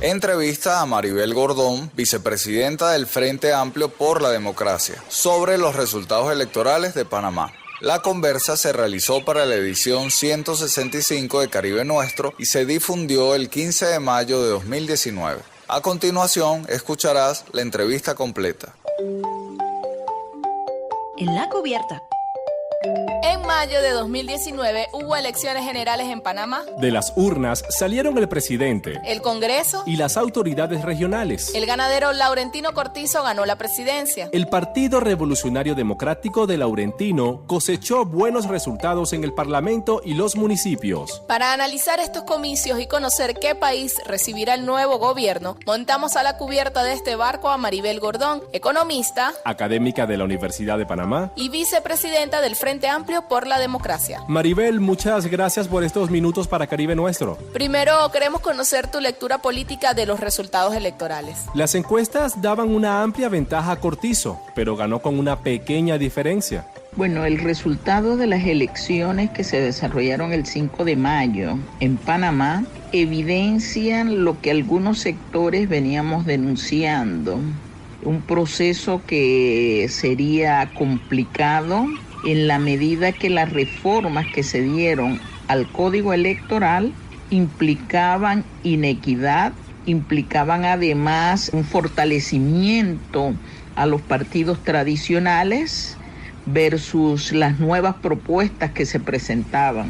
Entrevista a Maribel Gordón, vicepresidenta del Frente Amplio por la Democracia, sobre los resultados electorales de Panamá. La conversa se realizó para la edición 165 de Caribe Nuestro y se difundió el 15 de mayo de 2019. A continuación, escucharás la entrevista completa. En la cubierta. En mayo de 2019 hubo elecciones generales en Panamá. De las urnas salieron el presidente, el Congreso y las autoridades regionales. El ganadero Laurentino Cortizo ganó la presidencia. El Partido Revolucionario Democrático de Laurentino cosechó buenos resultados en el Parlamento y los municipios. Para analizar estos comicios y conocer qué país recibirá el nuevo gobierno, montamos a la cubierta de este barco a Maribel Gordón, economista, académica de la Universidad de Panamá y vicepresidenta del Frente Amplio por la Democracia. Maribel, muchas gracias por estos minutos para Caribe Nuestro. Primero, queremos conocer tu lectura política de los resultados electorales. Las encuestas daban una amplia ventaja a Cortizo, pero ganó con una pequeña diferencia. Bueno, el resultado de las elecciones que se desarrollaron el 5 de mayo en Panamá evidencian lo que algunos sectores veníamos denunciando. Un proceso que sería complicado en la medida que las reformas que se dieron al Código Electoral implicaban inequidad, implicaban además un fortalecimiento a los partidos tradicionales versus las nuevas propuestas que se presentaban,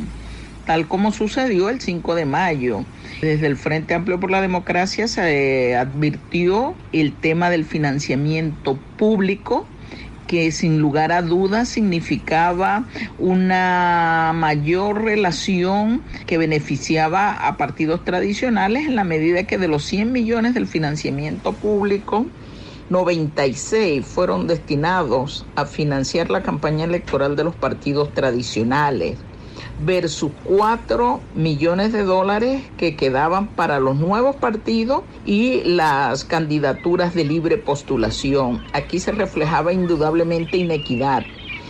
tal como sucedió el 5 de mayo. Desde el Frente Amplio por la Democracia se advirtió el tema del financiamiento público, que sin lugar a dudas significaba una mayor relación que beneficiaba a partidos tradicionales en la medida que de los 100 millones del financiamiento público, 96 fueron destinados a financiar la campaña electoral de los partidos tradicionales, versus 4 millones de dólares que quedaban para los nuevos partidos y las candidaturas de libre postulación. Aquí se reflejaba indudablemente inequidad.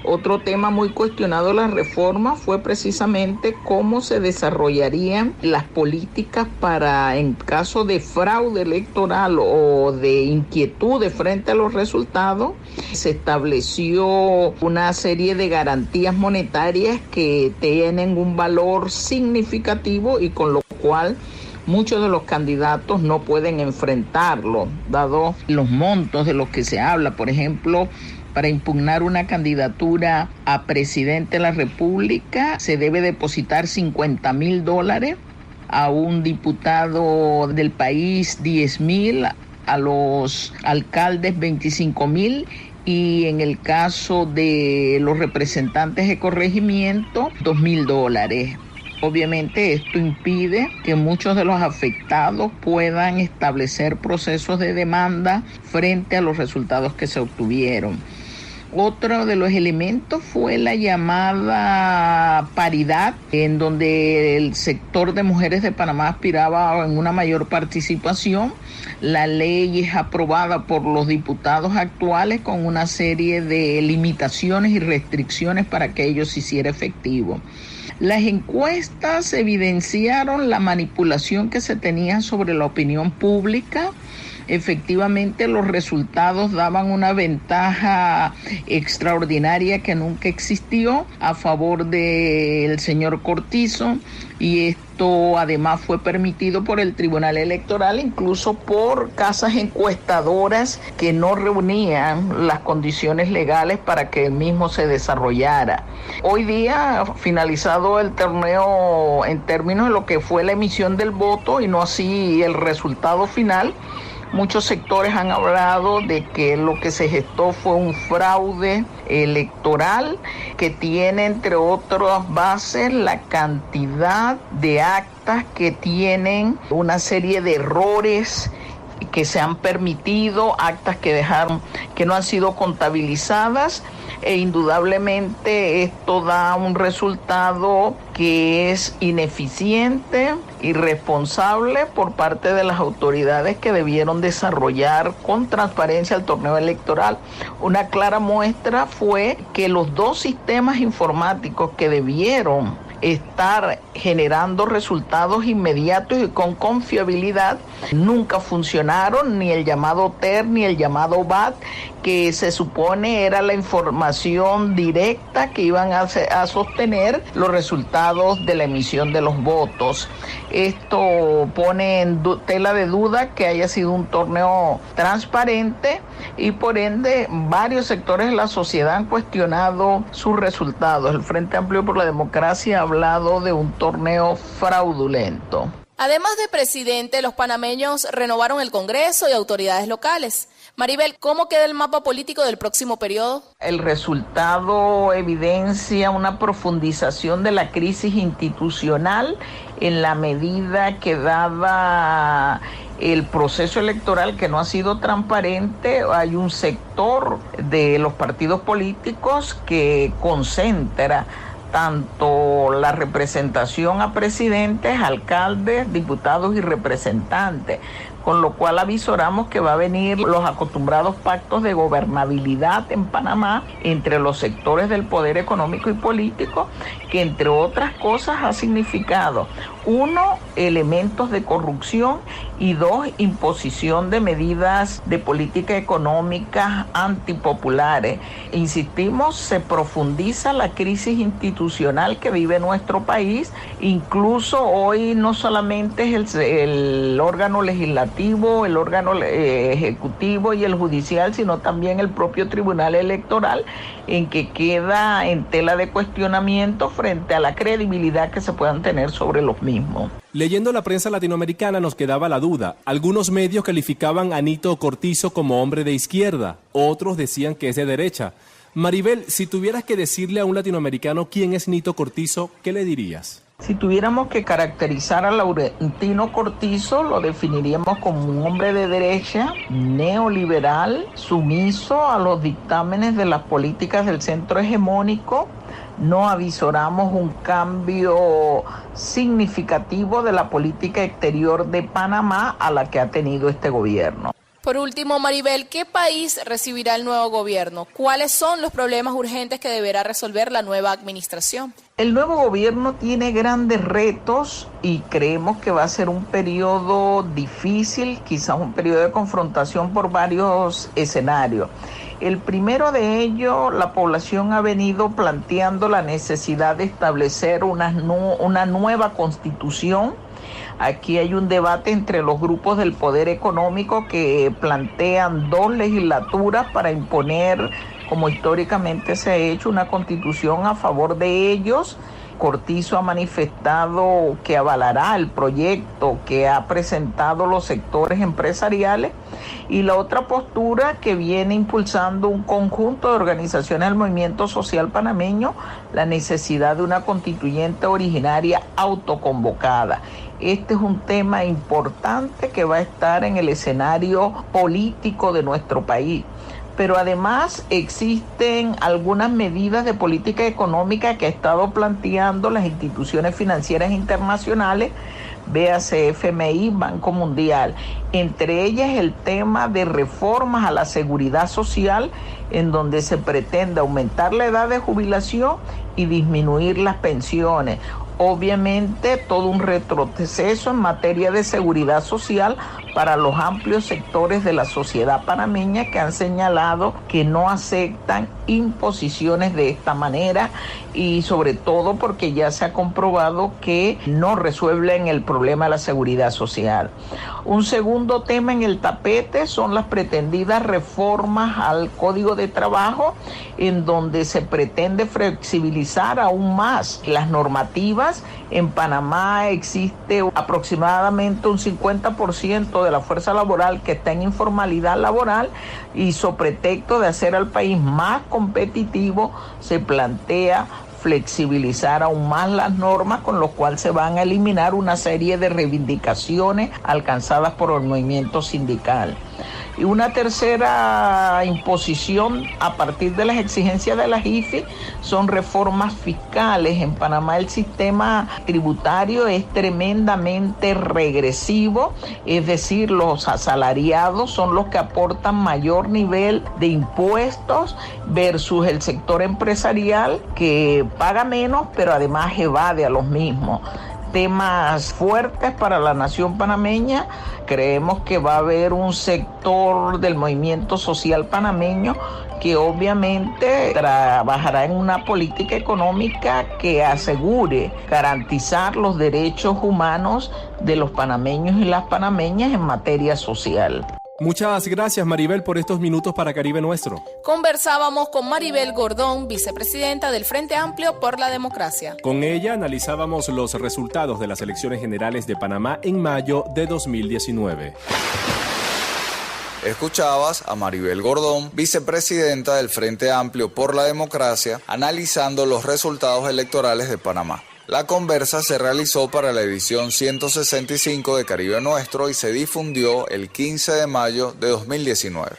Otro tema muy cuestionado de la reforma fue precisamente cómo se desarrollarían las políticas para, en caso de fraude electoral o de inquietudes frente a los resultados. Se estableció una serie de garantías monetarias que tienen un valor significativo y con lo cual muchos de los candidatos no pueden enfrentarlo, dado los montos de los que se habla. Por ejemplo, para impugnar una candidatura a presidente de la República se debe depositar $50,000, a un diputado del país 10,000, a los alcaldes 25,000 y en el caso de los representantes de corregimiento $2,000. Obviamente esto impide que muchos de los afectados puedan establecer procesos de demanda frente a los resultados que se obtuvieron. Otro de los elementos fue la llamada paridad, en donde el sector de mujeres de Panamá aspiraba en una mayor participación. La ley es aprobada por los diputados actuales con una serie de limitaciones y restricciones para que ello se hiciera efectivo. Las encuestas evidenciaron la manipulación que se tenía sobre la opinión pública. Efectivamente, los resultados daban una ventaja extraordinaria que nunca existió a favor del señor Cortizo, y esto además fue permitido por el Tribunal Electoral, incluso por casas encuestadoras que no reunían las condiciones legales para que el mismo se desarrollara. Hoy día, finalizado el torneo en términos de lo que fue la emisión del voto y no así el resultado final, muchos sectores han hablado de que lo que se gestó fue un fraude electoral que tiene, entre otras bases, la cantidad de actas que tienen una serie de errores que se han permitido, actas que no han sido contabilizadas, e indudablemente esto da un resultado que es ineficiente, irresponsable por parte de las autoridades que debieron desarrollar con transparencia el torneo electoral. Una clara muestra fue que los dos sistemas informáticos que debieron estar generando resultados inmediatos y con confiabilidad. Nunca funcionaron ni el llamado TER ni el llamado VAT, que se supone era la información directa que iban a sostener los resultados de la emisión de los votos. Esto pone en tela de duda que haya sido un torneo transparente y por ende varios sectores de la sociedad han cuestionado sus resultados. El Frente Amplio por la Democracia ha hablado de un torneo fraudulento. Además de presidente, los panameños renovaron el Congreso y autoridades locales. Maribel, ¿cómo queda el mapa político del próximo periodo? El resultado evidencia una profundización de la crisis institucional en la medida que, dada el proceso electoral que no ha sido transparente, hay un sector de los partidos políticos que concentra tanto la representación a presidentes, alcaldes, diputados y representantes, con lo cual avisoramos que va a venir los acostumbrados pactos de gobernabilidad en Panamá entre los sectores del poder económico y político, que entre otras cosas ha significado, 1, elementos de corrupción y 2, imposición de medidas de política económica antipopulares. Insistimos, se profundiza la crisis institucional que vive nuestro país. Incluso hoy no solamente es el órgano legislativo, el órgano ejecutivo y el judicial, sino también el propio Tribunal Electoral, en que queda en tela de cuestionamiento frente a la credibilidad que se puedan tener sobre los mismos. Leyendo la prensa latinoamericana nos quedaba la duda. Algunos medios calificaban a Nito Cortizo como hombre de izquierda, otros decían que es de derecha. Maribel, si tuvieras que decirle a un latinoamericano quién es Nito Cortizo, ¿qué le dirías? Si tuviéramos que caracterizar a Laurentino Cortizo, lo definiríamos como un hombre de derecha, neoliberal, sumiso a los dictámenes de las políticas del centro hegemónico. No avisoramos un cambio significativo de la política exterior de Panamá a la que ha tenido este gobierno. Por último, Maribel, ¿qué país recibirá el nuevo gobierno? ¿Cuáles son los problemas urgentes que deberá resolver la nueva administración? El nuevo gobierno tiene grandes retos y creemos que va a ser un periodo difícil, quizás un periodo de confrontación por varios escenarios. El primero de ellos, la población ha venido planteando la necesidad de establecer una nueva constitución. Aquí hay un debate entre los grupos del poder económico que plantean 2 legislaturas para imponer, como históricamente se ha hecho, una constitución a favor de ellos. Cortizo ha manifestado que avalará el proyecto que ha presentado los sectores empresariales, y la otra postura que viene impulsando un conjunto de organizaciones del movimiento social panameño, la necesidad de una constituyente originaria autoconvocada. Este es un tema importante que va a estar en el escenario político de nuestro país. Pero además existen algunas medidas de política económica que ha estado planteando las instituciones financieras internacionales, véase FMI, Banco Mundial. Entre ellas el tema de reformas a la seguridad social, en donde se pretende aumentar la edad de jubilación y disminuir las pensiones. Obviamente todo un retroceso en materia de seguridad social para los amplios sectores de la sociedad panameña que han señalado que no aceptan imposiciones de esta manera, y sobre todo porque ya se ha comprobado que no resuelven el problema de la seguridad social. Un segundo tema en el tapete son las pretendidas reformas al Código de Trabajo, en donde se pretende flexibilizar aún más las normativas. En Panamá existe aproximadamente un 50% de la fuerza laboral que está en informalidad laboral, y sobre pretexto de hacer al país más competitivo se plantea flexibilizar aún más las normas, con lo cual se van a eliminar una serie de reivindicaciones alcanzadas por el movimiento sindical. Y una tercera imposición a partir de las exigencias de las IFI son reformas fiscales. En Panamá el sistema tributario es tremendamente regresivo, es decir, los asalariados son los que aportan mayor nivel de impuestos versus el sector empresarial, que paga menos, pero además evade a los mismos. Temas fuertes para la nación panameña. Creemos que va a haber un sector del movimiento social panameño que obviamente trabajará en una política económica que asegure garantizar los derechos humanos de los panameños y las panameñas en materia social. Muchas gracias, Maribel, por estos minutos para Caribe Nuestro. Conversábamos con Maribel Gordón, vicepresidenta del Frente Amplio por la Democracia. Con ella analizábamos los resultados de las elecciones generales de Panamá en mayo de 2019. Escuchabas a Maribel Gordón, vicepresidenta del Frente Amplio por la Democracia, analizando los resultados electorales de Panamá. La conversa se realizó para la edición 165 de Caribe Nuestro y se difundió el 15 de mayo de 2019.